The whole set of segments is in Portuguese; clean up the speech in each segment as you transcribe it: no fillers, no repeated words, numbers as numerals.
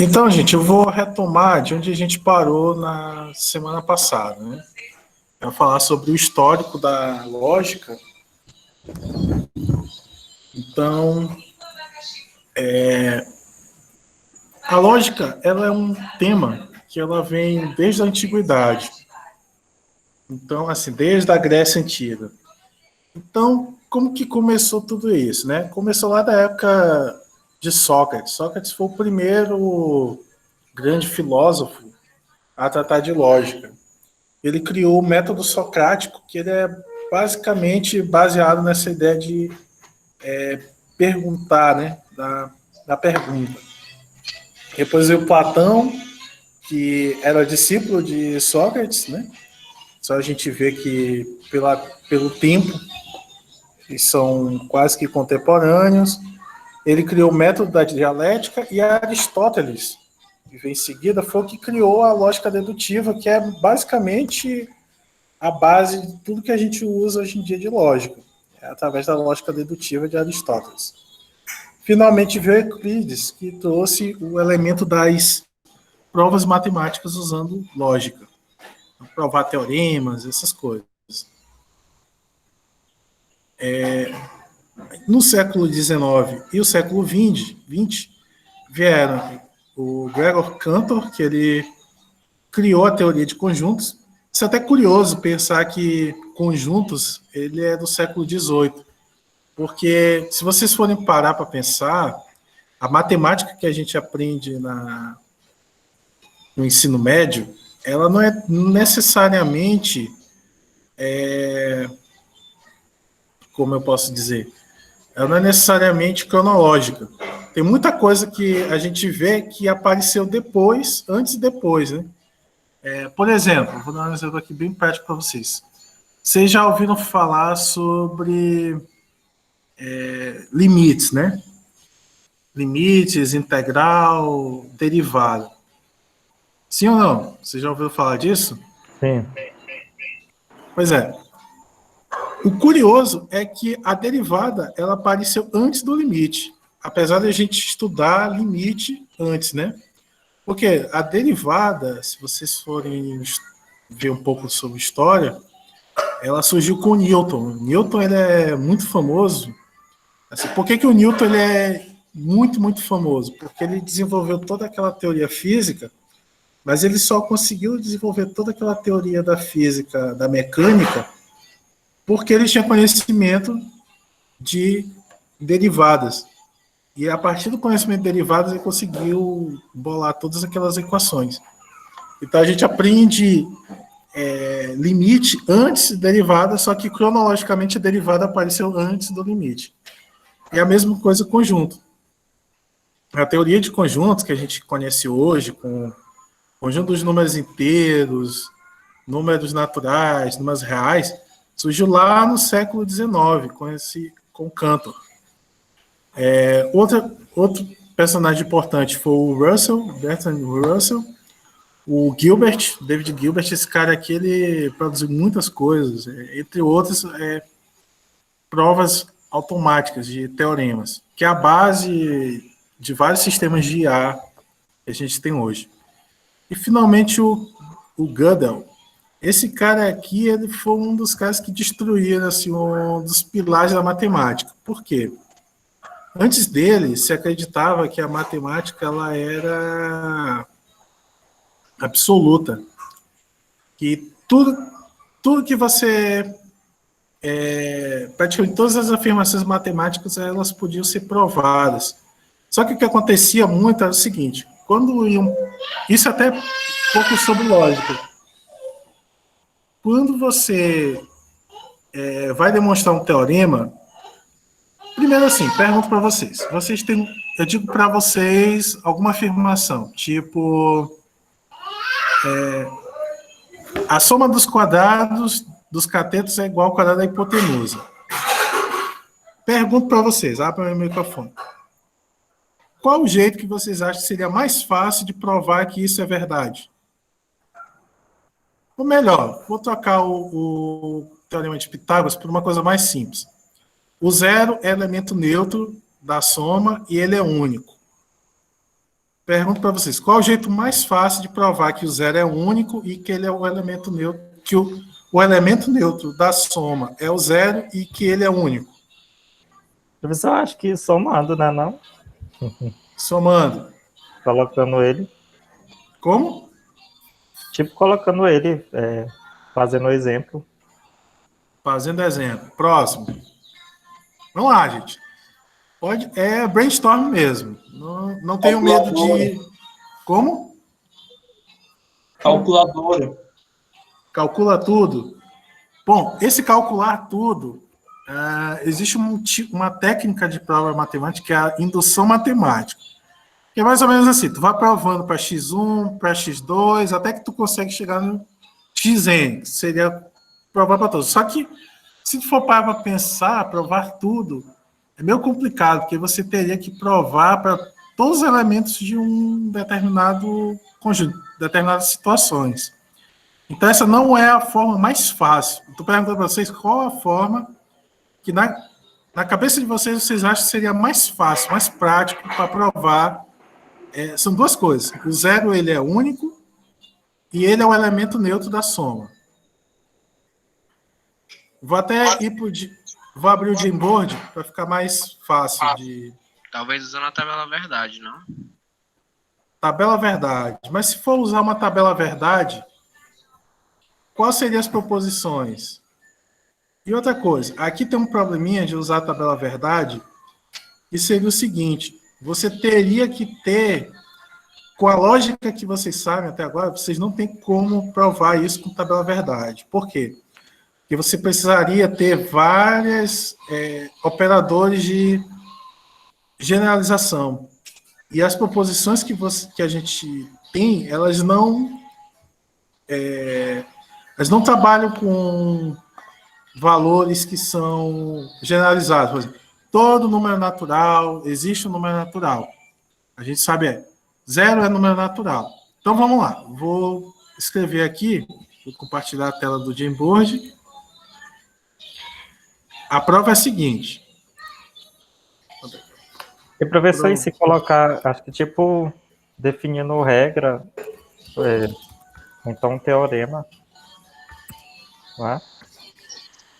Então, gente, eu vou retomar de onde a gente parou na semana passada, né? Eu vou falar sobre o histórico da lógica. Então, a lógica, ela é um tema que ela vem desde a antiguidade. Então, assim, desde a Grécia Antiga. Então, como que começou tudo isso, né? Começou lá da época de Sócrates. Sócrates foi o primeiro grande filósofo a tratar de lógica. Ele criou o método socrático, que ele é basicamente baseado nessa ideia de perguntar, né? Da pergunta. Depois veio Platão, que era discípulo de Sócrates, né? Só a gente vê que pelo tempo eles são quase que contemporâneos. Ele criou o método da dialética e Aristóteles, que vem em seguida, foi o que criou a lógica dedutiva, que é basicamente a base de tudo que a gente usa hoje em dia de lógica, é através da lógica dedutiva de Aristóteles. Finalmente veio Euclides, que trouxe o elemento das provas matemáticas usando lógica, provar teoremas, essas coisas. No século XIX e o século XX vieram o Gregor Cantor, que ele criou a teoria de conjuntos. Isso é até curioso pensar que conjuntos ele é do século XVIII, porque se vocês forem parar para pensar, a matemática que a gente aprende no ensino médio, ela não é necessariamente, como eu posso dizer, ela não é necessariamente cronológica. Tem muita coisa que a gente vê que apareceu depois, antes e depois, né? Por exemplo, vou dar um exemplo aqui bem prático para vocês. Vocês já ouviram falar sobre limites, né? Limites, integral, derivada. Sim ou não? Você já ouviu falar disso? Sim. Pois é. O curioso é que a derivada ela apareceu antes do limite, apesar de a gente estudar limite antes, né? Porque a derivada, se vocês forem ver um pouco sobre história, ela surgiu com o Newton. Newton ele é muito famoso. Assim, por que o Newton ele é muito, muito famoso? Porque ele desenvolveu toda aquela teoria física, mas ele só conseguiu desenvolver toda aquela teoria da física, da mecânica, porque ele tinha conhecimento de derivadas. E a partir do conhecimento de derivadas, ele conseguiu bolar todas aquelas equações. Então a gente aprende limite antes de derivada, só que cronologicamente a derivada apareceu antes do limite. E a mesma coisa conjunto. A teoria de conjuntos que a gente conhece hoje, com conjunto dos números inteiros, números naturais, números reais, surgiu lá no século XIX, com Cantor. Outro personagem importante foi o Russell, Bertrand Russell, o Gilbert, David Gilbert. Esse cara aqui, ele produziu muitas coisas, entre outras, provas automáticas de teoremas, que é a base de vários sistemas de IA que a gente tem hoje. E, finalmente, o Gödel. Esse cara aqui, ele foi um dos caras que destruíram assim, um dos pilares da matemática. Por quê? Antes dele, se acreditava que a matemática ela era absoluta, que tudo que você praticamente todas as afirmações matemáticas elas podiam ser provadas. Só que o que acontecia muito era o seguinte: quando iam, isso até pouco sobre lógica. Quando você vai demonstrar um teorema, primeiro assim, pergunto para vocês. Eu digo para vocês alguma afirmação, tipo a soma dos quadrados dos catetos é igual ao quadrado da hipotenusa. Pergunto para vocês, abre o meu microfone. Qual o jeito que vocês acham que seria mais fácil de provar que isso é verdade? Ou melhor, vou trocar o teorema de Pitágoras por uma coisa mais simples. O zero é elemento neutro da soma e ele é único. Pergunto para vocês, qual é o jeito mais fácil de provar que o zero é único e que ele é o elemento neutro, que o elemento neutro da soma é o zero e que ele é único? Professor, eu acho que somando, né, não? Somando. Colocando ele, Como? tipo, colocando ele, fazendo o exemplo. Fazendo exemplo. Próximo. Vamos lá, gente. Pode, é brainstorm mesmo. Não tenho medo Calculadora. de. Como? Calculadora. Calcula tudo. Bom, esse calcular tudo, existe uma técnica de prova matemática que é a indução matemática. Que é mais ou menos assim, tu vai provando para x1, para x2, até que tu consegue chegar no xn, que seria provar para todos. Só que, se tu for para pensar, provar tudo, é meio complicado, porque você teria que provar para todos os elementos de um determinado conjunto, determinadas situações. Então, essa não é a forma mais fácil. Estou perguntando para vocês qual a forma que, na cabeça de vocês, vocês acham que seria mais fácil, mais prático para provar. São duas coisas. O zero ele é único e ele é o elemento neutro da soma. Vou até ir para vou abrir o Jamboard para ficar mais fácil de. Talvez usando a tabela verdade, não? Tabela verdade. Mas se for usar uma tabela verdade, quais seriam as proposições? E outra coisa, aqui tem um probleminha de usar a tabela verdade, e seria o seguinte: você teria que ter, com a lógica que vocês sabem até agora, vocês não têm como provar isso com tabela verdade. Por quê? Porque você precisaria ter vários operadores de generalização. E as proposições que a gente tem, elas não trabalham com valores que são generalizados. Por exemplo, todo número natural, existe um número natural. A gente sabe, zero é número natural. Então vamos lá, vou escrever aqui, vou compartilhar a tela do Jamboard. A prova é a seguinte. E professor, e se colocar, acho que tipo, definindo regra, então um teorema, não é?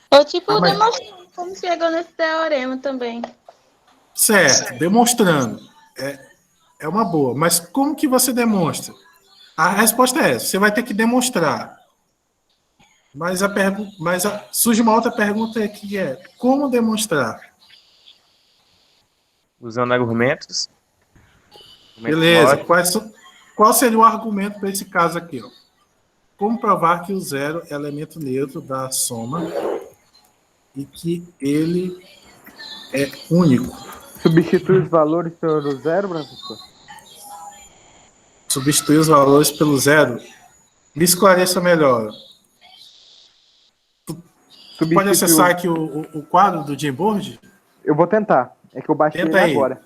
Ou tipo, mas... demonstrando como chegou nesse teorema também. Certo, demonstrando. É uma boa. Mas como que você demonstra? A resposta é essa. Você vai ter que demonstrar. Surge uma outra pergunta que é: como demonstrar? Usando argumentos. Beleza. Qual seria o argumento para esse caso aqui? Ó? Como provar que o zero é elemento neutro da soma e que ele é único? Substitui os valores pelo zero, professor? Substituir os valores pelo zero? Me esclareça melhor. Tu pode acessar aqui o quadro do Jamboard? Eu vou tentar. É que eu baixei ele agora.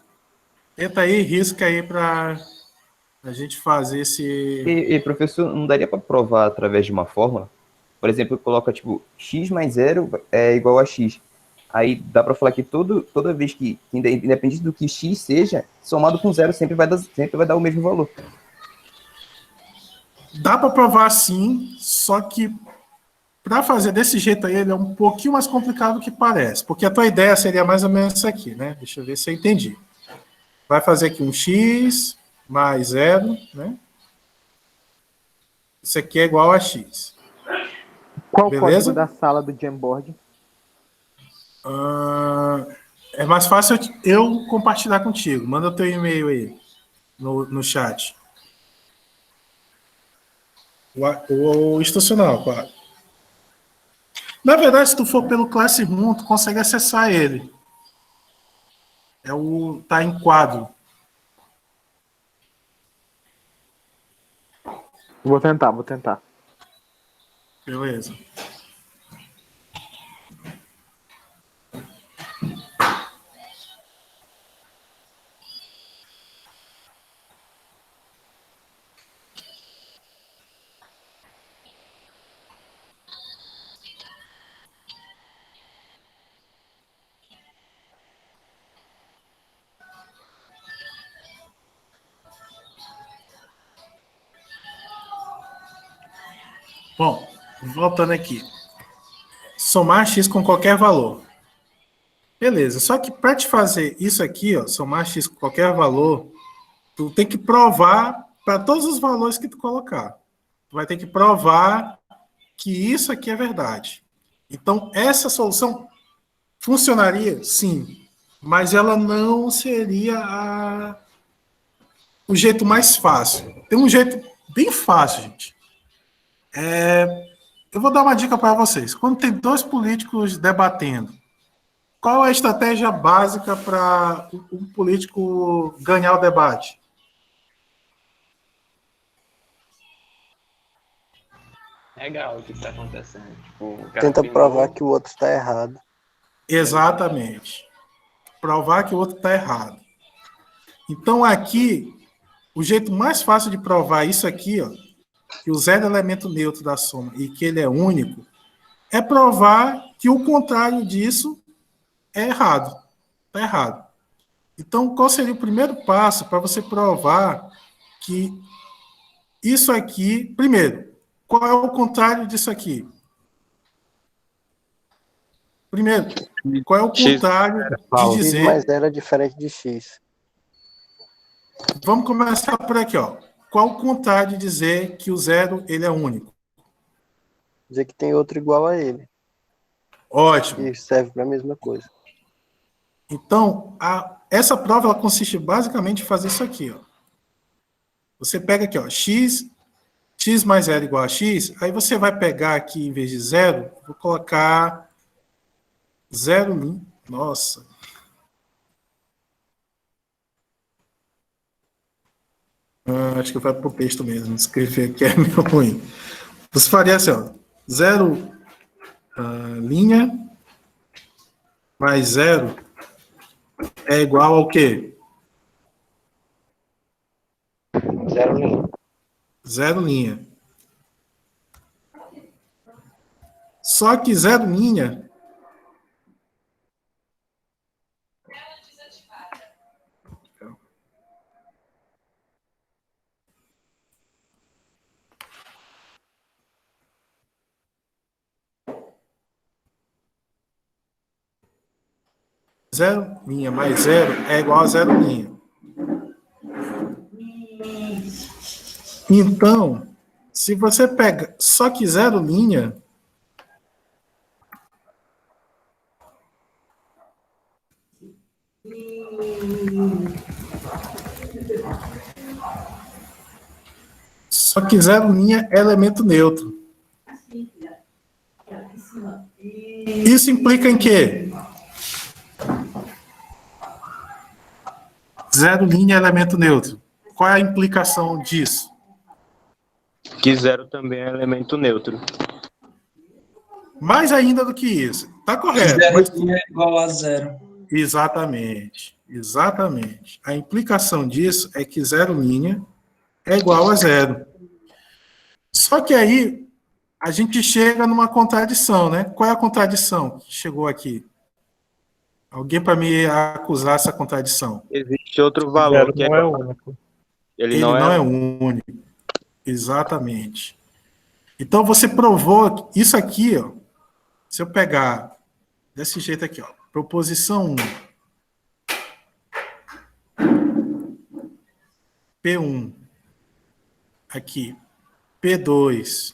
Tenta aí, risca aí para a gente fazer esse... E professor, não daria para provar através de uma fórmula? Por exemplo, coloca tipo x mais zero é igual a x. Aí dá para falar que toda vez que, independente do que x seja, somado com zero sempre vai dar o mesmo valor. Dá para provar sim, só que para fazer desse jeito aí, ele é um pouquinho mais complicado do que parece. Porque a tua ideia seria mais ou menos isso aqui, né? Deixa eu ver se eu entendi. Vai fazer aqui um x mais zero, né? Isso aqui é igual a x. Qual o código da sala do Jamboard? É mais fácil eu compartilhar contigo. Manda o teu e-mail aí no chat. O institucional, claro. Na verdade, se tu for pelo Classroom, tu consegue acessar ele. Tá em quadro. Vou tentar. Beleza. Bom, voltando aqui. Somar x com qualquer valor. Beleza, só que para te fazer isso aqui, ó, somar x com qualquer valor, tu tem que provar para todos os valores que tu colocar. Tu vai ter que provar que isso aqui é verdade. Então, essa solução funcionaria? Sim. Mas ela não seria o jeito mais fácil. Tem um jeito bem fácil, gente. Eu vou dar uma dica para vocês. Quando tem dois políticos debatendo, qual é a estratégia básica para um político ganhar o debate? Legal o que está acontecendo. Tipo, o cara Tenta firmou- provar que o outro está errado. Exatamente. Provar que o outro está errado. Então, aqui, o jeito mais fácil de provar isso aqui, ó, que o zero é elemento neutro da soma e que ele é único, é provar que o contrário disso é errado. Está errado. Então, qual seria o primeiro passo para você provar que isso aqui... Primeiro, qual é o contrário disso aqui? Primeiro, qual é o contrário de X dizer... mais 0 é diferente de x. Vamos começar por aqui, ó. Qual o contrário de dizer que o zero ele é único? Dizer que tem outro igual a ele. Ótimo. E serve para a mesma coisa. Então, essa prova ela consiste basicamente em fazer isso aqui, ó. Você pega aqui, ó, x mais zero igual a x, aí você vai pegar aqui, em vez de zero, vou colocar zero, nossa. Acho que vai para o texto mesmo, escrever aqui é meio ruim. Você faria assim, ó, zero linha mais zero é igual ao quê? Zero linha. Zero linha. Só que zero linha zero linha mais zero é igual a zero linha. Então, se você pega só que zero linha, só que zero linha é elemento neutro. Isso implica em quê? Zero linha é elemento neutro. Qual é a implicação disso? Que zero também é elemento neutro. Mais ainda do que isso. Tá correto. Zero Mas... linha é igual a zero. Exatamente. Exatamente. A implicação disso é que zero linha é igual a zero. Só que aí a gente chega numa contradição, né? Qual é a contradição que chegou aqui? Alguém para me acusar essa contradição? Existe outro valor Zero que é... não é único. Ele Não não é é... único. Exatamente. Então você provou isso aqui, ó. Se eu pegar desse jeito aqui, ó, proposição 1, P1, aqui, P2,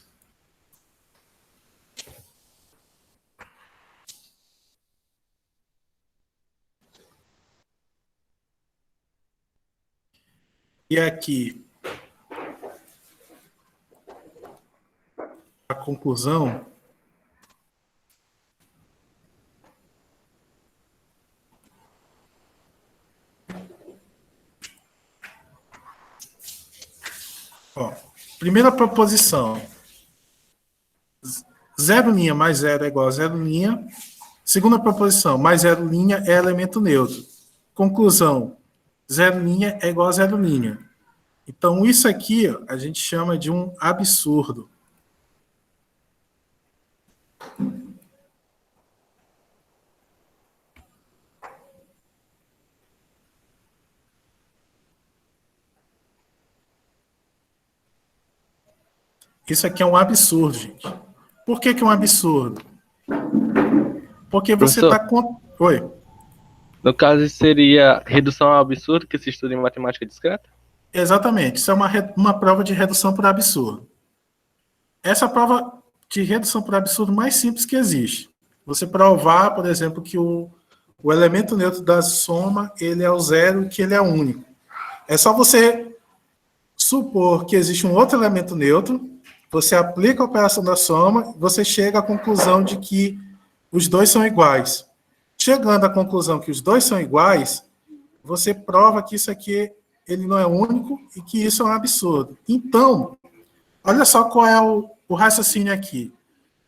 e aqui a conclusão, ó, primeira proposição, zero linha mais zero é igual a zero linha. Segunda proposição, mais zero linha é elemento neutro. Conclusão, zero linha é igual a zero linha. Então, isso aqui ó, a gente chama de um absurdo. Isso aqui é um absurdo, gente. Por que é um absurdo? Porque você Professor, está com... Oi. no caso, isso seria redução ao absurdo que se estuda em matemática discreta? Exatamente. Isso é uma prova de redução por absurdo. Essa prova de redução por absurdo mais simples que existe. Você provar, por exemplo, que o elemento neutro da soma ele é o zero e que ele é único. É só você supor que existe um outro elemento neutro, você aplica a operação da soma, você chega à conclusão de que os dois são iguais. Chegando à conclusão que os dois são iguais, você prova que isso aqui ele não é único e que isso é um absurdo. Então, olha só qual é o raciocínio aqui.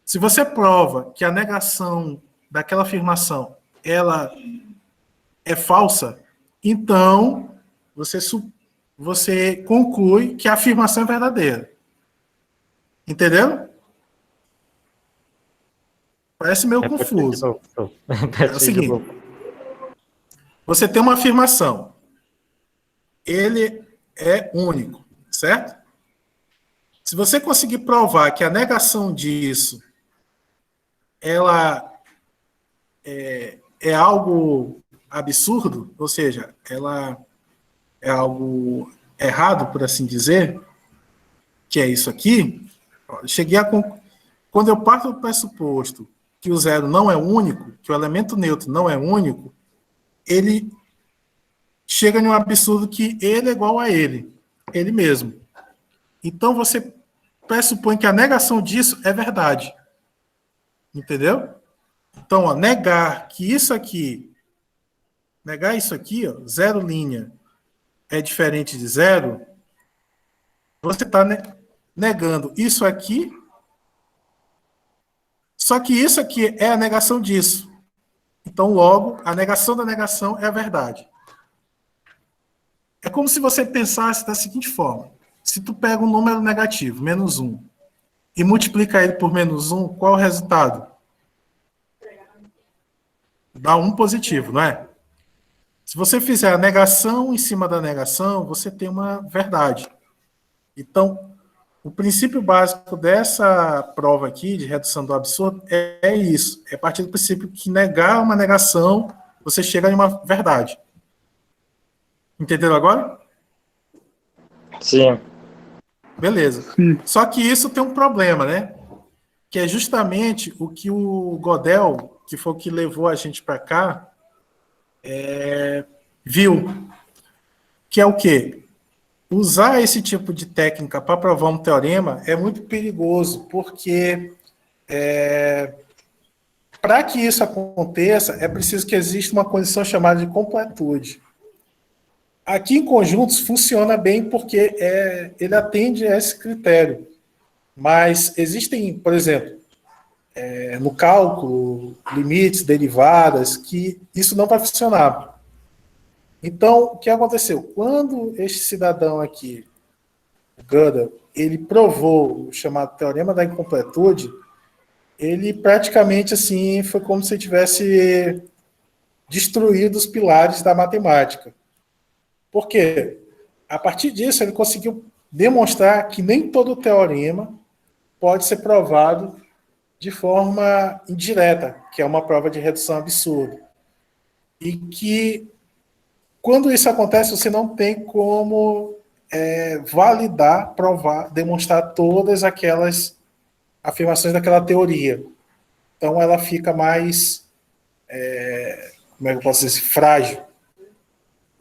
Se você prova que a negação daquela afirmação ela é falsa, então você conclui que a afirmação é verdadeira. Entendeu? Parece meio confuso. É o seguinte, você tem uma afirmação. Ele é único, certo? Se você conseguir provar que a negação disso ela é algo absurdo, ou seja, ela é algo errado, por assim dizer, que é isso aqui, quando eu parto do pressuposto que o zero não é único, que o elemento neutro não é único, ele chega em um absurdo que ele é igual a ele mesmo. Então você pressupõe que a negação disso é verdade. Entendeu? Então, ó, negar isso aqui, ó, zero linha, é diferente de zero, você está negando isso aqui, só que isso aqui é a negação disso. Então, logo, a negação da negação é a verdade. É como se você pensasse da seguinte forma. Se tu pega um número negativo, -1, e multiplica ele por -1, qual é o resultado? Dá 1 positivo, não é? Se você fizer a negação em cima da negação, você tem uma verdade. Então, o princípio básico dessa prova aqui, de redução do absurdo, é isso. É partir do princípio que negar uma negação, você chega em uma verdade. Entenderam agora? Sim. Beleza. Só que isso tem um problema, né? Que é justamente o que o Gödel, que foi o que levou a gente para cá, viu. Que é o quê? Usar esse tipo de técnica para provar um teorema é muito perigoso, porque para que isso aconteça, é preciso que exista uma condição chamada de completude. Aqui em conjuntos funciona bem porque ele atende a esse critério. Mas existem, por exemplo, no cálculo, limites, derivadas, que isso não vai funcionar. Então, o que aconteceu? Quando este cidadão aqui, Gödel, ele provou o chamado teorema da incompletude, ele praticamente assim foi como se tivesse destruído os pilares da matemática. Por quê? A partir disso, ele conseguiu demonstrar que nem todo teorema pode ser provado de forma indireta, que é uma prova de redução absurda. E que, quando isso acontece, você não tem como validar, provar, demonstrar todas aquelas afirmações daquela teoria. Então, ela fica mais, como é que eu posso dizer, frágil.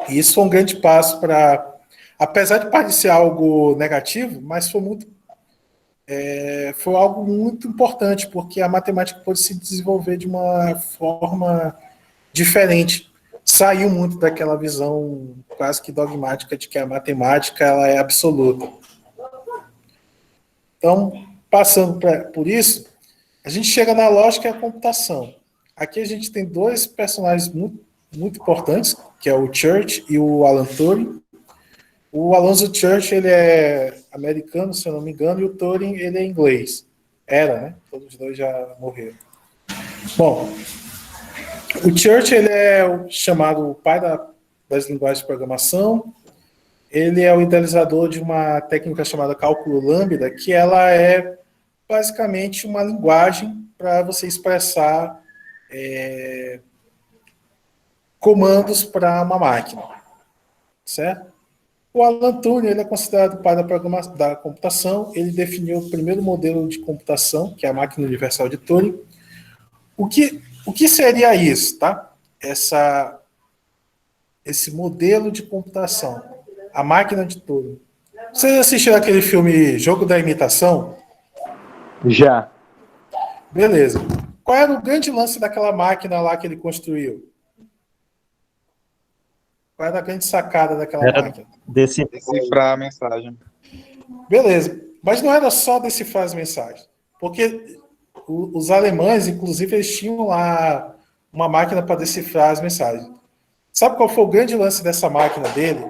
E isso foi um grande passo para, apesar de parecer algo negativo, mas foi algo muito importante, porque a matemática pôde se desenvolver de uma forma diferente. Saiu muito daquela visão quase que dogmática de que a matemática ela é absoluta. Então, passando por isso, a gente chega na lógica e a computação. Aqui a gente tem dois personagens muito importantes, que é o Church e o Alan Turing. O Alonzo Church, ele é americano, se eu não me engano, e o Turing, ele é inglês. Era, né? Todos os dois já morreram. Bom, o Church, ele é chamado o pai das linguagens de programação, ele é o idealizador de uma técnica chamada cálculo lambda, que ela é basicamente uma linguagem para você expressar comandos para uma máquina, certo? O Alan Turing ele é considerado o pai da computação. Ele definiu o primeiro modelo de computação, que é a máquina universal de Turing. O que seria isso, tá? Esse modelo de computação, a máquina de Turing. Vocês assistiram aquele filme Jogo da Imitação? Já. Beleza. Qual era o grande lance daquela máquina lá que ele construiu? Qual era a grande sacada daquela máquina? Decifrar a mensagem. Beleza. Mas não era só decifrar as mensagens. Porque os alemães, inclusive, eles tinham lá uma máquina para decifrar as mensagens. Sabe qual foi o grande lance dessa máquina dele?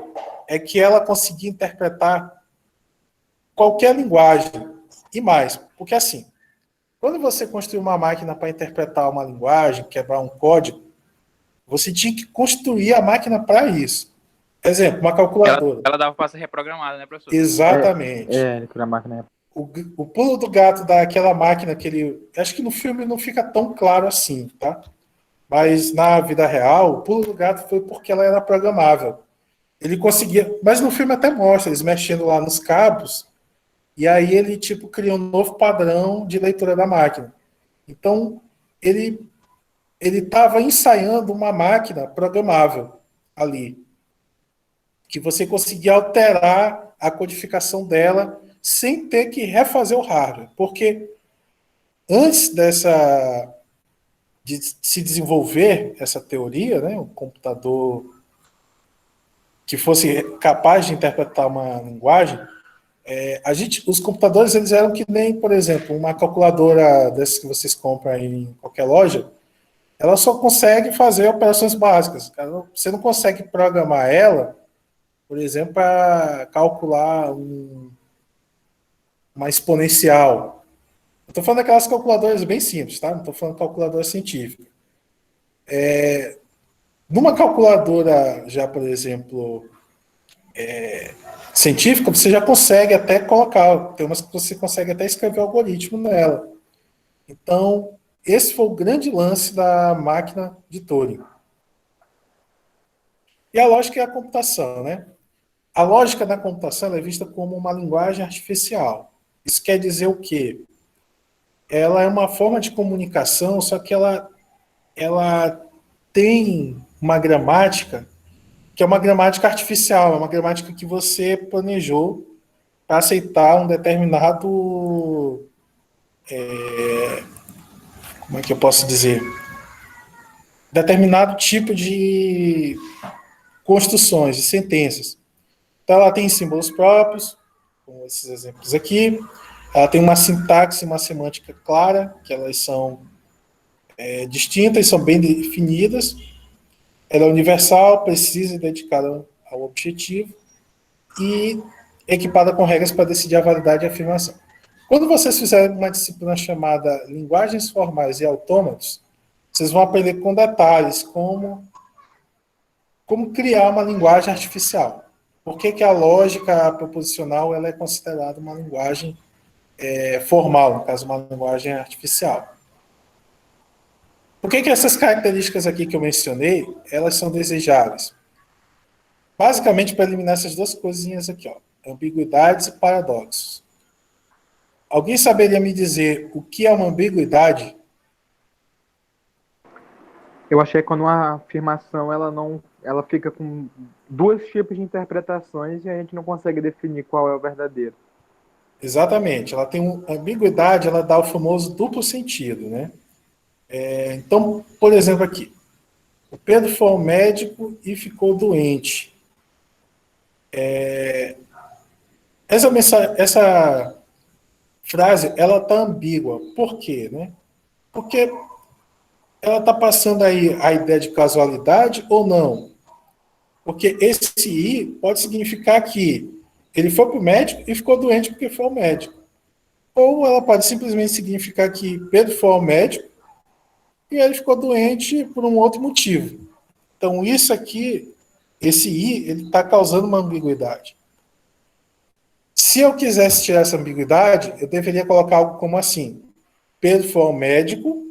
É que ela conseguia interpretar qualquer linguagem e mais. Porque assim, quando você construiu uma máquina para interpretar uma linguagem, quebrar um código, você tinha que construir a máquina para isso. Exemplo, uma calculadora. Ela dava para ser reprogramada, né, professor? Exatamente. A máquina O pulo do gato daquela máquina que ele... Acho que no filme não fica tão claro assim, tá? Mas na vida real, o pulo do gato foi porque ela era programável. Ele conseguia... Mas no filme até mostra, eles mexendo lá nos cabos, e aí ele, tipo, cria um novo padrão de leitura da máquina. Então, ele estava ensaiando uma máquina programável ali, que você conseguia alterar a codificação dela sem ter que refazer o hardware. Porque antes de se desenvolver essa teoria, né, um computador que fosse capaz de interpretar uma linguagem, os computadores eles eram que nem, por exemplo, uma calculadora dessas que vocês compram em qualquer loja, ela só consegue fazer operações básicas. Você não consegue programar ela, por exemplo, para calcular uma exponencial. Estou falando daquelas calculadoras bem simples, tá? Não estou falando de calculadora científica. Numa calculadora, já, por exemplo, científica, você já consegue até colocar, tem umas que você consegue até escrever algoritmo nela. Então, esse foi o grande lance da máquina de Turing. E a lógica é a computação, né? A lógica da computação é vista como uma linguagem artificial. Isso quer dizer o quê? Ela é uma forma de comunicação, só que ela tem uma gramática que é uma gramática artificial, é uma gramática que você planejou para aceitar um determinado... como é que eu posso dizer? Determinado tipo de construções, de sentenças. Então, ela tem símbolos próprios, como esses exemplos aqui. Ela tem uma sintaxe e uma semântica clara, que elas são distintas, são bem definidas. Ela é universal, precisa e dedicada ao objetivo e equipada com regras para decidir a validade e a afirmação. Quando vocês fizerem uma disciplina chamada Linguagens Formais e Autômatos, vocês vão aprender com detalhes como criar uma linguagem artificial. Por que a lógica proposicional ela é considerada uma linguagem formal, no caso, uma linguagem artificial? Por que essas características aqui que eu mencionei, elas são desejáveis? Basicamente, para eliminar essas duas coisinhas aqui, ó, ambiguidades e paradoxos. Alguém saberia me dizer o que é uma ambiguidade? Eu achei que quando uma afirmação ela fica com dois tipos de interpretações e a gente não consegue definir qual é o verdadeiro. Exatamente. Ela tem ambiguidade, ela dá o famoso duplo sentido, né? Então, por exemplo, aqui, o Pedro foi ao médico e ficou doente. Essa frase, ela está ambígua. Por quê, né? Porque ela está passando aí a ideia de casualidade ou não? Porque esse I pode significar que ele foi para o médico e ficou doente porque foi ao médico. Ou ela pode simplesmente significar que Pedro foi ao médico e ele ficou doente por um outro motivo. Então, isso aqui esse I ele está causando uma ambiguidade. Se eu quisesse tirar essa ambiguidade, eu deveria colocar algo como assim: Pedro foi ao médico,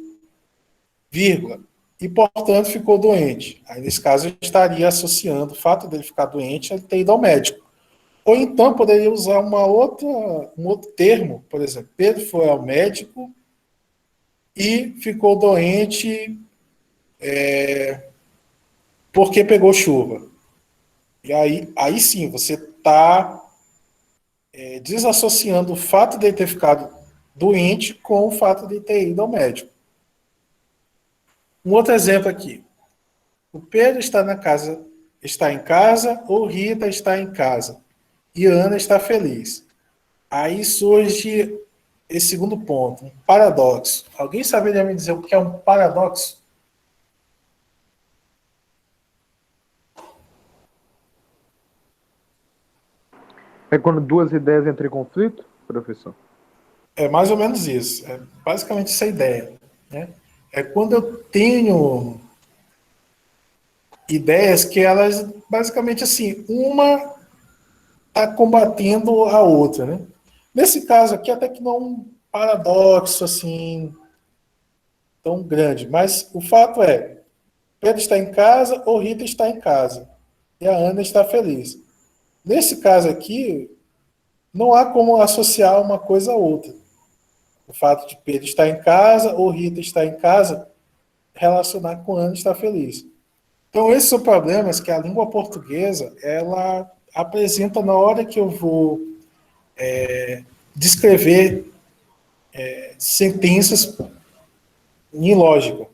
vírgula, e, portanto, ficou doente. Aí, nesse caso, eu estaria associando o fato dele ficar doente a ele ter ido ao médico. Ou então, poderia usar um outro termo, por exemplo, Pedro foi ao médico e ficou doente porque pegou chuva. E aí sim, você está desassociando o fato de ele ter ficado doente com o fato de ter ido ao médico. Um outro exemplo aqui. O Pedro está em casa, ou Rita está em casa. E a Ana está feliz. Aí surge esse segundo ponto, um paradoxo. Alguém saberia me dizer o que é um paradoxo? É quando duas ideias entram em conflito, professor? É mais ou menos isso. É basicamente essa ideia, né? É quando eu tenho ideias que elas, basicamente assim, uma está combatendo a outra, né? Nesse caso aqui, até que não é um paradoxo assim tão grande, mas o fato é, Pedro está em casa ou Rita está em casa e a Ana está feliz. Nesse caso aqui, não há como associar uma coisa a outra. O fato de Pedro estar em casa ou Rita estar em casa relacionar com Ana estar feliz. Então, esses são problemas que a língua portuguesa ela apresenta na hora que eu vou descrever sentenças em lógica.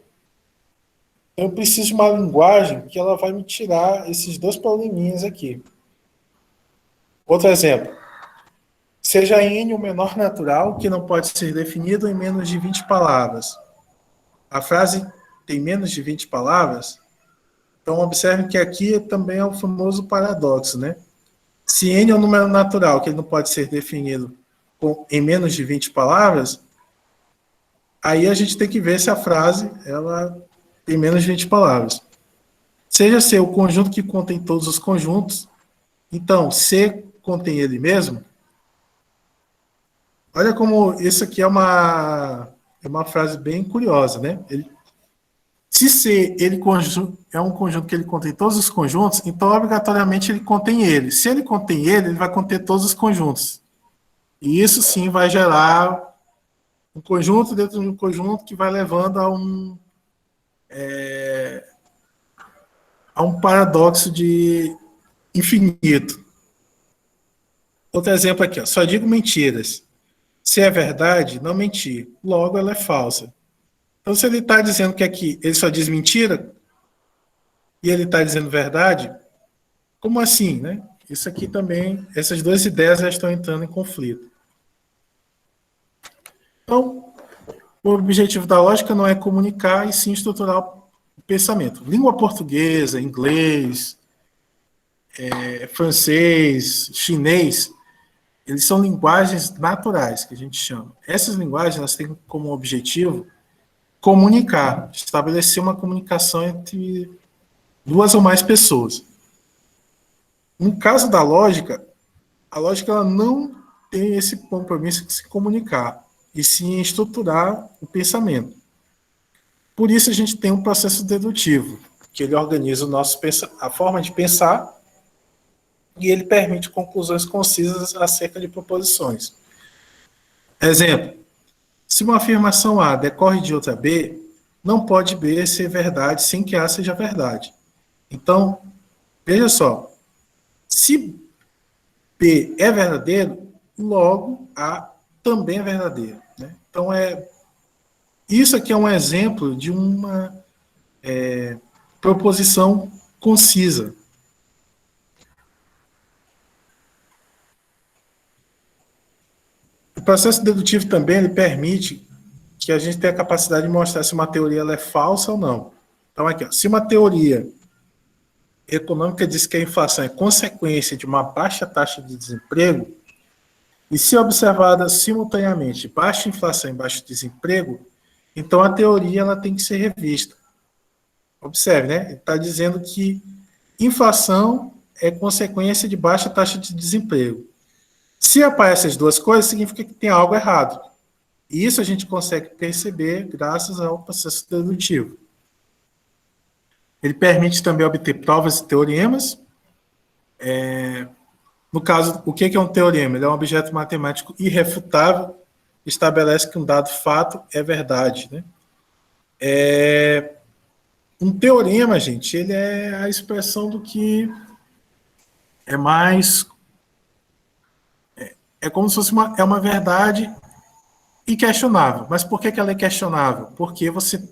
Então, eu preciso de uma linguagem que ela vai me tirar esses dois probleminhas aqui. Outro exemplo. Seja N o menor natural que não pode ser definido em menos de 20 palavras. A frase tem menos de 20 palavras, então observe que aqui também é o famoso paradoxo, né? Se N é um número natural que ele não pode ser definido em menos de 20 palavras, aí a gente tem que ver se a frase ela tem menos de 20 palavras. Seja C o conjunto que contém todos os conjuntos, então C contém ele mesmo. Olha como isso aqui é uma frase bem curiosa, né? Se C é um conjunto que ele contém todos os conjuntos, então obrigatoriamente ele contém ele. Se ele contém ele vai conter todos os conjuntos. E isso sim vai gerar um conjunto dentro de um conjunto que vai levando a um paradoxo de infinito. Outro exemplo aqui, ó, só digo mentiras. Se é verdade, não mentir. Logo, ela é falsa. Então, se ele está dizendo que aqui ele só diz mentira e ele está dizendo verdade, como assim, né? Isso aqui também, essas duas ideias já estão entrando em conflito. Então, o objetivo da lógica não é comunicar, e sim estruturar o pensamento. Língua portuguesa, inglês, francês, chinês, eles são linguagens naturais, que a gente chama. Essas linguagens elas têm como objetivo comunicar, estabelecer uma comunicação entre duas ou mais pessoas. No caso da lógica, a lógica ela não tem esse compromisso de se comunicar, e sim estruturar o pensamento. Por isso a gente tem um processo dedutivo, que ele organiza a forma de pensar e ele permite conclusões concisas acerca de proposições. Exemplo, se uma afirmação A decorre de outra B, não pode B ser verdade sem que A seja verdade. Então, veja só, se B é verdadeiro, logo A também é verdadeiro, né? Então, isso aqui é um exemplo de uma proposição concisa. O processo dedutivo também ele permite que a gente tenha a capacidade de mostrar se uma teoria ela é falsa ou não. Então, aqui, ó, se uma teoria econômica diz que a inflação é consequência de uma baixa taxa de desemprego, e se observada simultaneamente baixa inflação e baixo desemprego, então a teoria ela tem que ser revista. Observe, né? Ele está dizendo que inflação é consequência de baixa taxa de desemprego. Se aparecem as duas coisas, significa que tem algo errado. E isso a gente consegue perceber graças ao processo dedutivo. Ele permite também obter provas e teoremas. No caso, o que é um teorema? Ele é um objeto matemático irrefutável, estabelece que um dado fato é verdade, né? Um teorema, gente, ele é a expressão do que é mais... É como se fosse uma verdade inquestionável. Mas por que ela é questionável? Porque você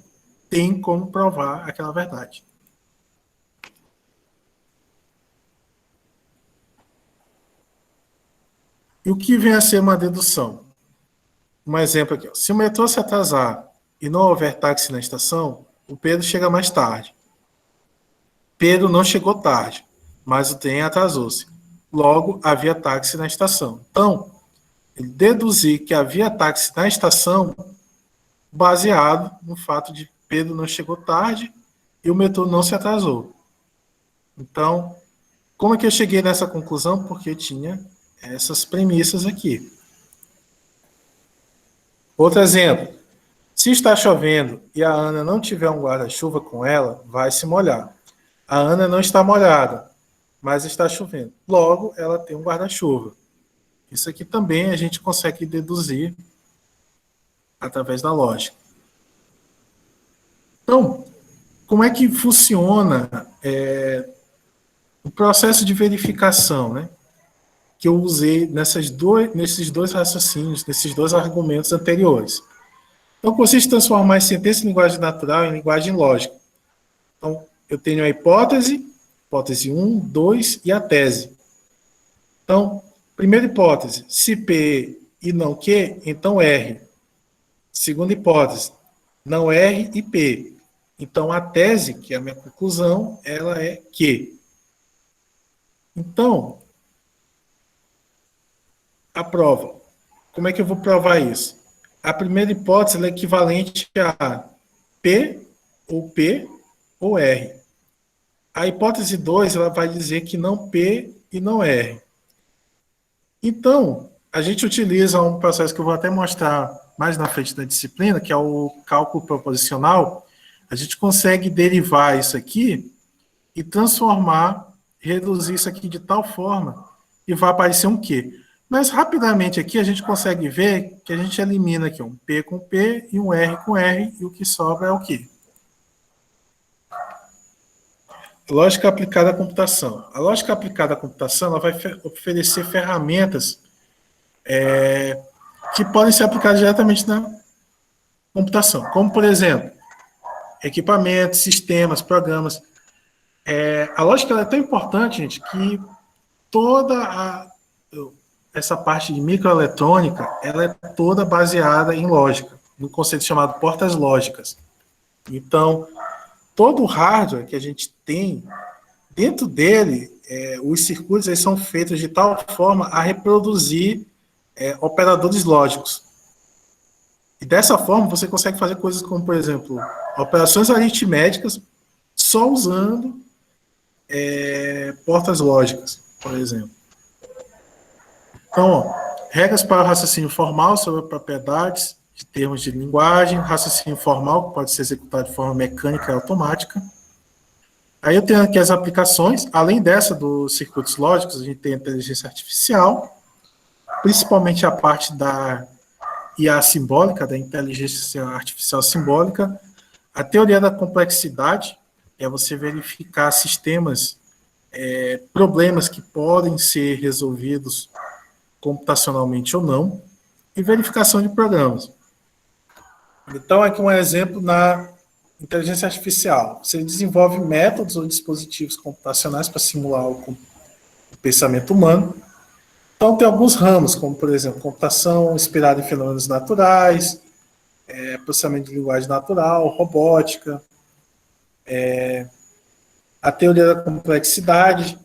tem como provar aquela verdade. E o que vem a ser uma dedução? Um exemplo aqui. Ó. Se o metrô se atrasar e não houver táxi na estação, o Pedro chega mais tarde. Pedro não chegou tarde, mas o trem atrasou-se. Logo, havia táxi na estação. Então, ele deduzir que havia táxi na estação baseado no fato de Pedro não chegou tarde e o metrô não se atrasou. Então, como é que eu cheguei nessa conclusão? Porque tinha essas premissas aqui. Outro exemplo. Se está chovendo e a Ana não tiver um guarda-chuva com ela, vai se molhar. A Ana não está molhada, mas está chovendo. Logo, ela tem um guarda-chuva. Isso aqui também a gente consegue deduzir através da lógica. Então, como é que funciona o processo de verificação, né? Que eu usei nesses dois raciocínios, nesses dois argumentos anteriores. Então, consiste em transformar a sentença em linguagem natural em linguagem lógica. Então, eu tenho a hipótese 1, 2 e a tese. Então, primeira hipótese, se P e não Q, então R. Segunda hipótese, não R e P. Então, a tese, que é a minha conclusão, ela é Q. Então, a prova. Como é que eu vou provar isso? A primeira hipótese ela é equivalente a P ou R. A hipótese 2 ela vai dizer que não P e não R. Então, a gente utiliza um processo que eu vou até mostrar mais na frente da disciplina, que é o cálculo proposicional. A gente consegue derivar isso aqui e transformar, reduzir isso aqui de tal forma e vai aparecer um Q. Mas, rapidamente aqui, a gente consegue ver que a gente elimina aqui um P com P e um R com R, e o que sobra é o quê? Lógica aplicada à computação. A lógica aplicada à computação ela vai oferecer ferramentas que podem ser aplicadas diretamente na computação. Como, por exemplo, equipamentos, sistemas, programas. A lógica ela é tão importante, gente, que toda essa parte de microeletrônica, ela é toda baseada em lógica, no conceito chamado portas lógicas. Então, todo o hardware que a gente tem, dentro dele, os circuitos eles são feitos de tal forma a reproduzir operadores lógicos. E dessa forma, você consegue fazer coisas como, por exemplo, operações aritméticas só usando portas lógicas, por exemplo. Então, ó, regras para o raciocínio formal sobre propriedades de termos de linguagem, raciocínio formal que pode ser executado de forma mecânica e automática. Aí eu tenho aqui as aplicações, além dessa dos circuitos lógicos, a gente tem a inteligência artificial, principalmente a parte da IA simbólica, da inteligência artificial simbólica, a teoria da complexidade, é você verificar sistemas, problemas que podem ser resolvidos computacionalmente ou não, e verificação de programas. Então, aqui um exemplo na inteligência artificial. Você desenvolve métodos ou dispositivos computacionais para simular o pensamento humano. Então, tem alguns ramos, como, por exemplo, computação inspirada em fenômenos naturais, processamento de linguagem natural, robótica, a teoria da complexidade.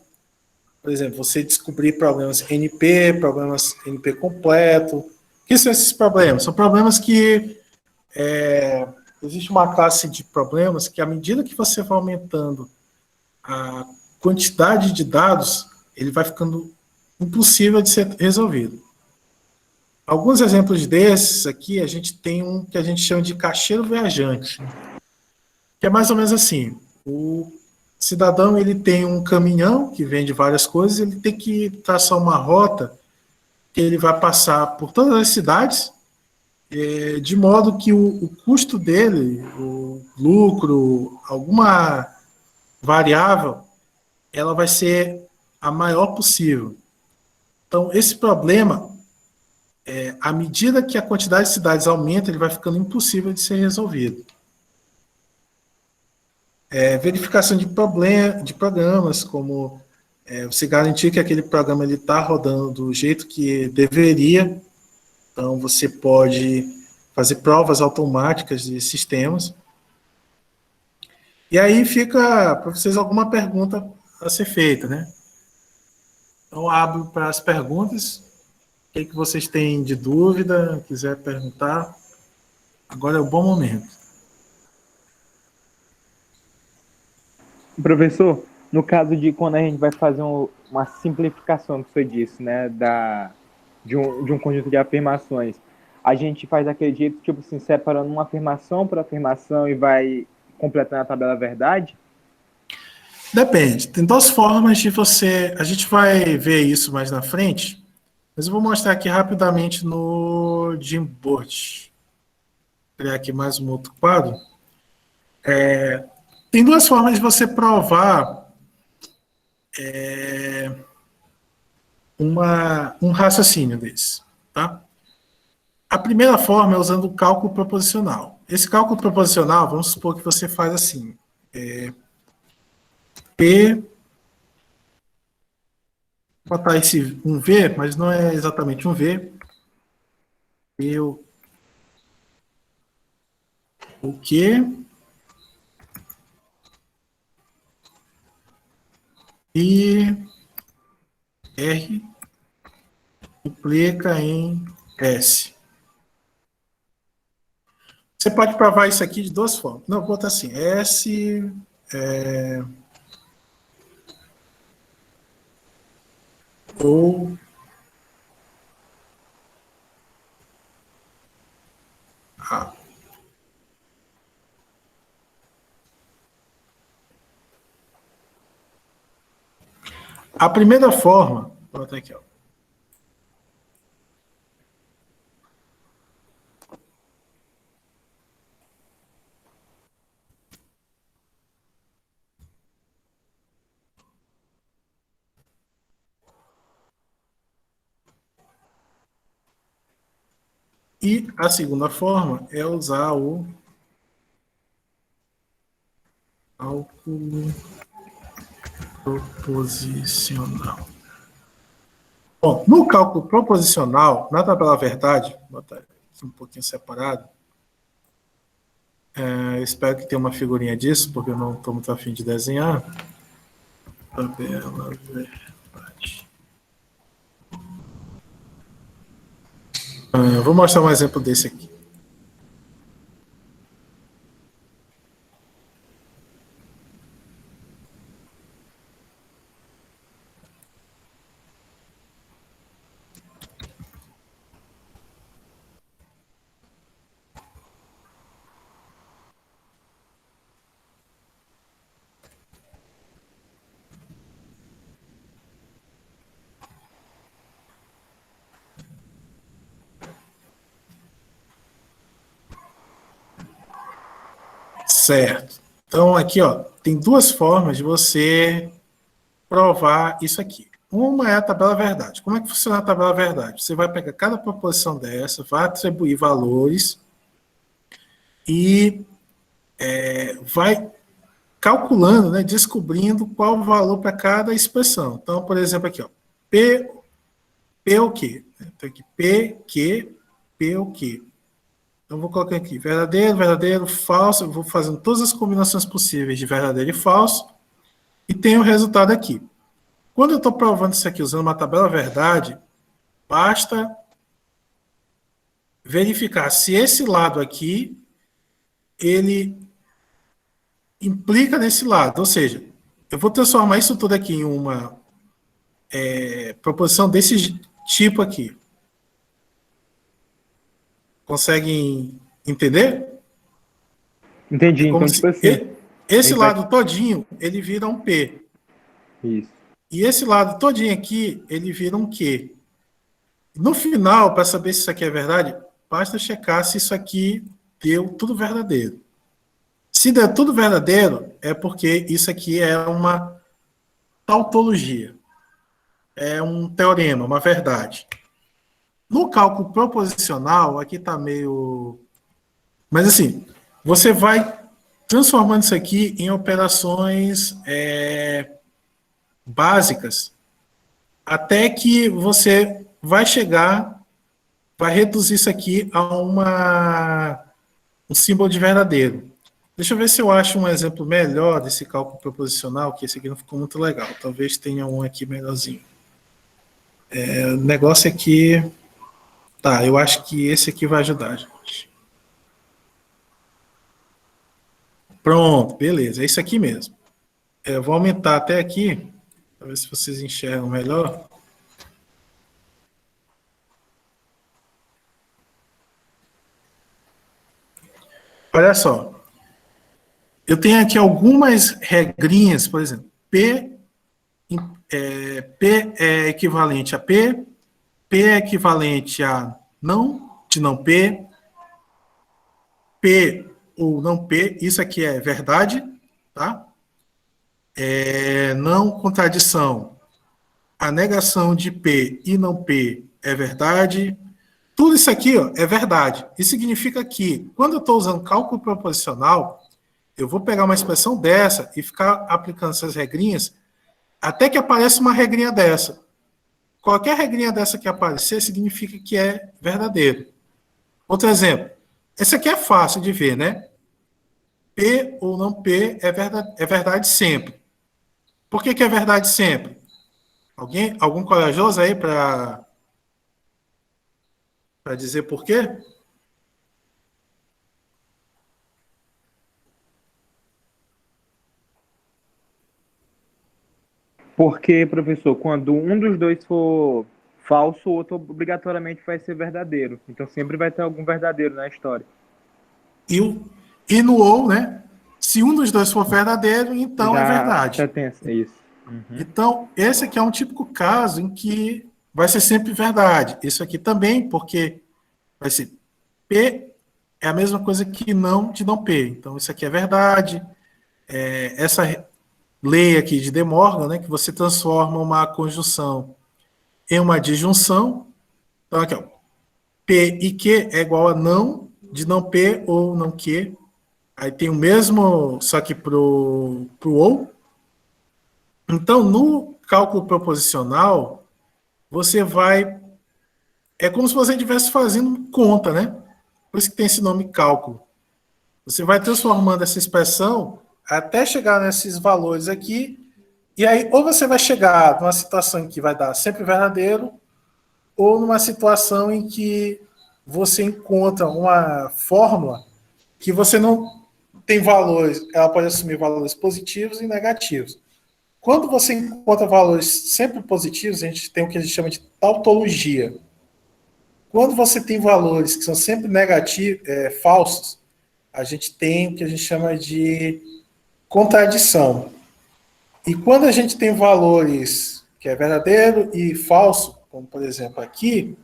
Por exemplo, você descobrir problemas NP completo. O que são esses problemas? São problemas que existe uma classe de problemas que, à medida que você vai aumentando a quantidade de dados, ele vai ficando impossível de ser resolvido. Alguns exemplos desses aqui, a gente tem um que a gente chama de caixeiro viajante, que é mais ou menos assim: o cidadão ele tem um caminhão que vende várias coisas, ele tem que traçar uma rota que ele vai passar por todas as cidades, de modo que o custo dele, o lucro, alguma variável, ela vai ser a maior possível. Então, esse problema, à medida que a quantidade de cidades aumenta, ele vai ficando impossível de ser resolvido. Verificação de programas, como você garantir que aquele programa está rodando do jeito que deveria. Então, você pode fazer provas automáticas de sistemas. E aí fica para vocês alguma pergunta a ser feita, né? Então, abro para as perguntas. O que vocês têm de dúvida, quiser perguntar, agora é o bom momento. Professor, no caso de quando a gente vai fazer uma simplificação que você disse, né, de um conjunto de afirmações, a gente faz daquele jeito, tipo assim, separando uma afirmação por afirmação e vai completando a tabela verdade? Depende. Tem duas formas de você... A gente vai ver isso mais na frente, mas eu vou mostrar aqui rapidamente no Gboard. Vou criar aqui mais um outro quadro. Tem duas formas de você provar um raciocínio desse, tá? A primeira forma é usando o cálculo proposicional. Esse cálculo proposicional, vamos supor que você faz assim, P, vou botar esse um V, mas não é exatamente um V, o quê? E R implica em S. Você pode provar isso aqui de duas formas. Não, vou botar assim, S ou A. A primeira forma, vou botar aqui, ó. E a segunda forma é usar o cálculo proposicional. Bom, no cálculo proposicional, na tabela verdade, vou botar aqui um pouquinho separado, espero que tenha uma figurinha disso, porque eu não estou muito afim de desenhar. Tabela verdade. Vou mostrar um exemplo desse aqui. Certo. Então, aqui, ó, tem duas formas de você provar isso aqui. Uma é a tabela verdade. Como é que funciona a tabela verdade? Você vai pegar cada proposição dessa, vai atribuir valores e vai calculando, né, descobrindo qual o valor para cada expressão. Então, por exemplo, aqui, ó, P o quê? Então, aqui, P o quê? Então, vou colocar aqui verdadeiro, verdadeiro, falso. Eu vou fazendo todas as combinações possíveis de verdadeiro e falso. E tenho o resultado aqui. Quando eu estou provando isso aqui usando uma tabela verdade, basta verificar se esse lado aqui, ele implica nesse lado. Ou seja, eu vou transformar isso tudo aqui em uma proposição desse tipo aqui. Conseguem entender? Entendi. Como Então, se tipo assim, esse ele vai- lado todinho, ele vira um P. isso. E esse lado todinho aqui, ele vira um Q. No final, para saber se isso aqui é verdade, basta checar se isso aqui deu tudo verdadeiro. Se der tudo verdadeiro, é porque isso aqui é uma tautologia. É um teorema, uma verdade. No cálculo proposicional, aqui está meio... Mas assim, você vai transformando isso aqui em operações básicas, até que você vai chegar, vai reduzir isso aqui a um símbolo de verdadeiro. Deixa eu ver se eu acho um exemplo melhor desse cálculo proposicional, que esse aqui não ficou muito legal. Talvez tenha um aqui melhorzinho. O negócio aqui... Tá, eu acho que esse aqui vai ajudar, gente. Pronto, beleza, é isso aqui mesmo. Eu vou aumentar até aqui, para ver se vocês enxergam melhor. Olha só. Eu tenho aqui algumas regrinhas, por exemplo, P é equivalente a P, P é equivalente a não, de não P, P ou não P, isso aqui é verdade, tá? Não contradição, a negação de P e não P é verdade. Tudo isso aqui, ó, é verdade. Isso significa que, quando eu estou usando cálculo proposicional, eu vou pegar uma expressão dessa e ficar aplicando essas regrinhas até que apareça uma regrinha dessa. Qualquer regrinha dessa que aparecer significa que é verdadeiro. Outro exemplo. Esse aqui é fácil de ver, né? P ou não P é verdade sempre. Por que é verdade sempre? Algum corajoso aí para dizer por quê? Porque, professor, quando um dos dois for falso, o outro obrigatoriamente vai ser verdadeiro. Então sempre vai ter algum verdadeiro na história. E no ou, né? Se um dos dois for verdadeiro, então é verdade. Já tem isso. Uhum. Então, esse aqui é um típico caso em que vai ser sempre verdade. Isso aqui também, porque vai ser P é a mesma coisa que não de não P. Então, isso aqui é verdade. Essa lei aqui de De Morgan, né, que você transforma uma conjunção em uma disjunção. Então, aqui, ó, P e Q é igual a não, de não P ou não Q. Aí tem o mesmo, só que pro ou. Então, no cálculo proposicional, você vai... É como se você estivesse fazendo conta, né? Por isso que tem esse nome cálculo. Você vai transformando essa expressão até chegar nesses valores aqui, e aí ou você vai chegar numa situação em que vai dar sempre verdadeiro, ou numa situação em que você encontra uma fórmula que você não tem valores, ela pode assumir valores positivos e negativos. Quando você encontra valores sempre positivos, a gente tem o que a gente chama de tautologia. Quando você tem valores que são sempre negativos, falsos, a gente tem o que a gente chama de contradição. E quando a gente tem valores que é verdadeiro e falso, como por exemplo aqui,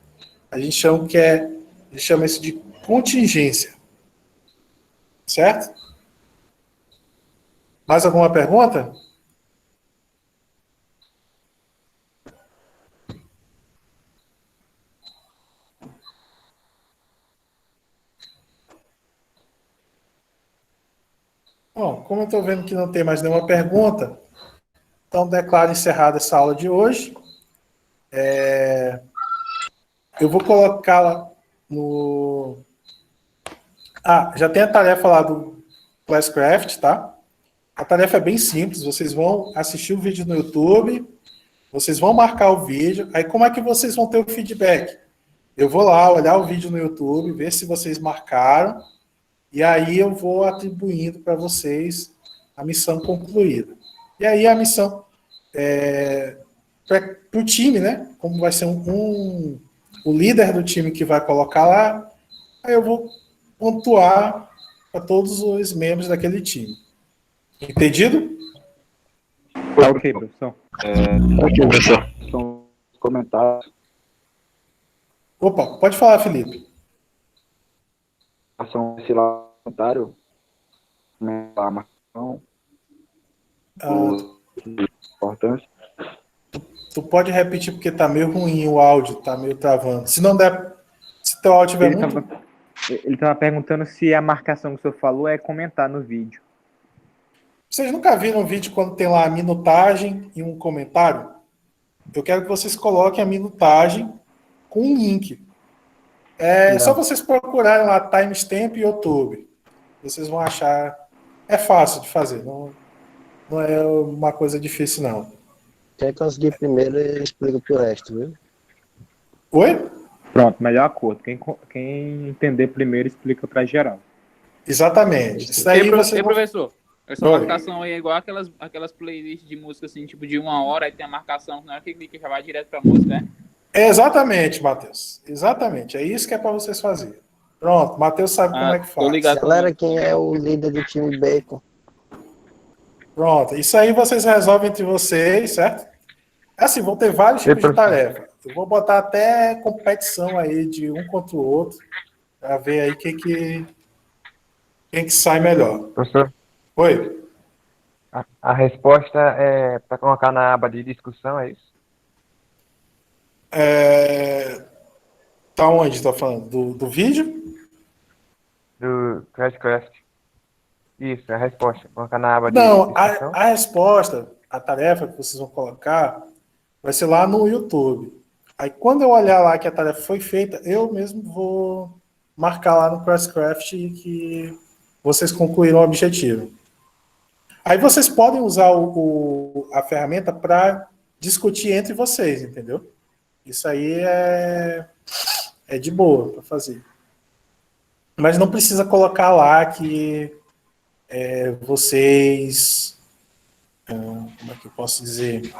a gente chama isso de contingência. Certo? Mais alguma pergunta? Bom, como eu estou vendo que não tem mais nenhuma pergunta, então declaro encerrada essa aula de hoje. Eu vou colocá-la no... já tem a tarefa lá do Classcraft, tá? A tarefa é bem simples, vocês vão assistir o vídeo no YouTube, vocês vão marcar o vídeo, aí como é que vocês vão ter o feedback? Eu vou lá olhar o vídeo no YouTube, ver se vocês marcaram, e aí eu vou atribuindo para vocês a missão concluída. E aí a missão para o time, né? Como vai ser o líder do time que vai colocar lá, aí eu vou pontuar para todos os membros daquele time. Entendido? Tá ok, professor. Ok, professor. São comentários. Opa, pode falar, Felipe. São esse lá comentário. Né, a marcação. Importância. Tu pode repetir porque tá meio ruim o áudio, tá meio travando. Se não der, se teu áudio tiver muito... Ele tava perguntando se a marcação que o senhor falou é comentar no vídeo. Vocês nunca viram um vídeo quando tem lá a minutagem e um comentário? Eu quero que vocês coloquem a minutagem com um link. É só vocês procurarem lá timestamp e YouTube. Vocês vão achar... É fácil de fazer, não é uma coisa difícil, não. Quem conseguir primeiro, eu explico pro resto, viu? Oi? Pronto, melhor acordo. Quem entender primeiro, explica para geral. Exatamente. Isso daí você... professor, essa marcação aí é igual aquelas playlists de música, assim, tipo de 1 hora, aí tem a marcação, na hora que clica já vai direto pra música, né? Exatamente, Matheus. Exatamente. É isso que é para vocês fazerem. Pronto, Matheus sabe como é que faz. Galera, quem é o líder do time Bacon? Pronto, isso aí vocês resolvem entre vocês, certo? Assim, vão ter vários tipos de tarefa. Eu vou botar até competição aí de um contra o outro, para ver aí quem que sai melhor. Professor? Oi? A resposta é para colocar na aba de discussão, é isso? Tá onde? Tá falando? Do vídeo? Do Crashcraft. Isso, é a resposta. Colocar na aba de Não, discussão. a resposta, a tarefa que vocês vão colocar, vai ser lá no YouTube. Aí quando eu olhar lá que a tarefa foi feita, eu mesmo vou marcar lá no Crashcraft que vocês concluíram o objetivo. Aí vocês podem usar a ferramenta para discutir entre vocês, entendeu? Isso aí é de boa para fazer. Mas não precisa colocar lá que vocês... como é que eu posso dizer?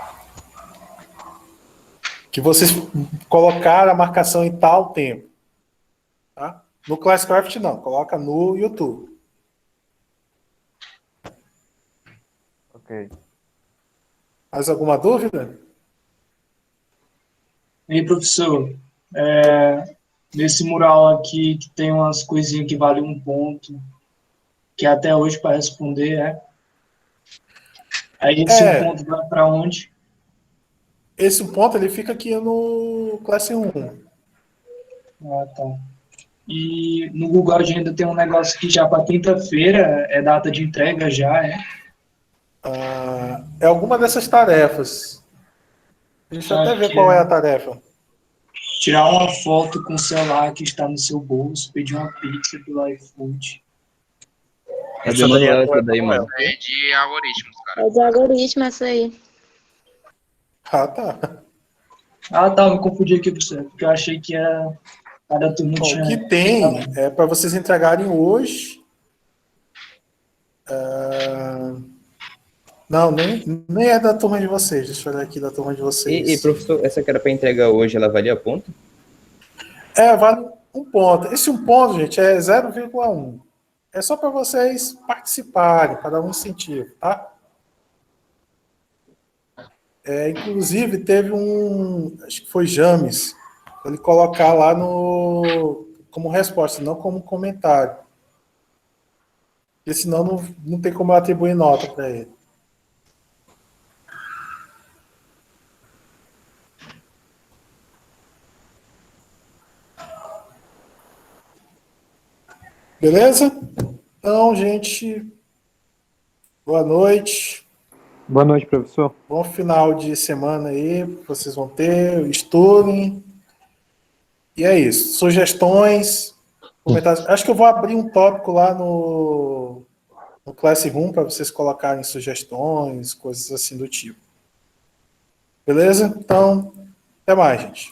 Que vocês colocaram a marcação em tal tempo. Tá? No Classcraft não, coloca no YouTube. Ok. Mais alguma dúvida? E aí, professor, nesse mural aqui que tem umas coisinhas que valem 1 ponto, que até hoje para responder, Aí esse 1 ponto vai para onde? Esse 1 ponto ele fica aqui no Classe 1. Ah, tá. E no Google Agenda tem um negócio que já para quinta-feira é data de entrega já, É alguma dessas tarefas. Deixa eu até ver qual é a tarefa. Tirar uma foto com o celular que está no seu bolso, pedir uma pizza pelo iFood. É de manual essa daí, mano. É de algoritmos, cara. É de algoritmo essa aí. Ah, tá. Ah, tá, eu me confundi aqui, professor, porque eu achei que era cada turma tinha... O que tem é para vocês entregarem hoje. Não, nem é da turma de vocês. Deixa eu olhar aqui da turma de vocês. E professor, essa que era para entregar hoje, ela valia ponto? Vale 1 ponto. Esse 1 ponto, gente, é 0,1. É só para vocês participarem, para dar um incentivo, tá? Inclusive, teve acho que foi James, ele colocar lá como resposta, não como comentário. Porque senão não tem como eu atribuir nota para ele. Beleza? Então, gente, boa noite. Boa noite, professor. Bom final de semana aí, vocês vão ter, estudem. E é isso. Sugestões, comentários. Acho que eu vou abrir um tópico lá no Classroom para vocês colocarem sugestões, coisas assim do tipo. Beleza? Então, até mais, gente.